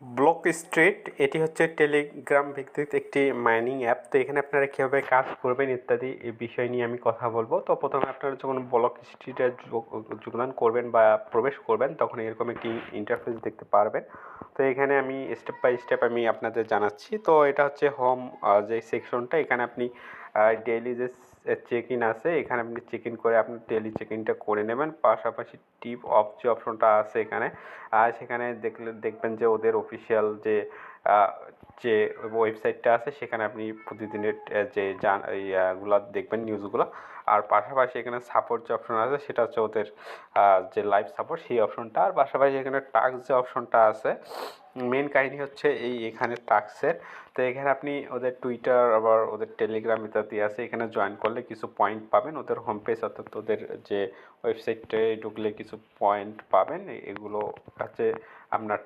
Block street এটি হচ্ছে Telegram ভিত্তিক একটি মাইনিং অ্যাপ। তো এখানে আপনারা কীভাবে কাজ করবেন ইত্যাদি এই বিষয় নিয়ে আমি কথা বলবো। তো প্রথমে আপনারা যখন ব্লক স্ট্রিটে যোগদান করবেন বা প্রবেশ করবেন তখন এরকম একটি ইন্টারফেস দেখতে পারবেন। তো এখানে আমি স্টেপ বাই স্টেপ আমি আপনাদের জানাচ্ছি। তো এটা হচ্ছে হোম যে সেকশনটা, এখানে আপনি ডেইলি যে চেক ইন আছে এখানে আপনি চেক ইন করে আপনি ডেইলি চেক ইনটা করে নেবেন। পাশাপাশি টিপ অফ যে অপশনটা আছে এখানে সেখানে দেখবেন যে ওদের অফিসিয়াল যে ওয়েবসাইটটা আছে সেখানে আপনি প্রতিদিনের যে ইয়েগুলো দেখবেন, নিউজগুলো। আর পাশাপাশি এখানে সাপোর্ট যে অপশন আছে সেটা হচ্ছে ওদের যে লাইভ সাপোর্ট সেই অপশনটা। আর পাশাপাশি এখানে টাস্ক যে অপশনটা আছে, মেন কাহিনী হচ্ছে এখানে টাস্কের। তো এখানে আপনি ওদের টুইটার আবার ওদের টেলিগ্রাম ইত্যাদি আছে, এখানে জয়েন করলে কিছু পয়েন্ট পাবেন। ওদের হোম পেজ অর্থাৎ ওদের যে ওয়েবসাইটে ঢুকলে কিছু পয়েন্ট পাবেন, এগুলো হচ্ছে আপনার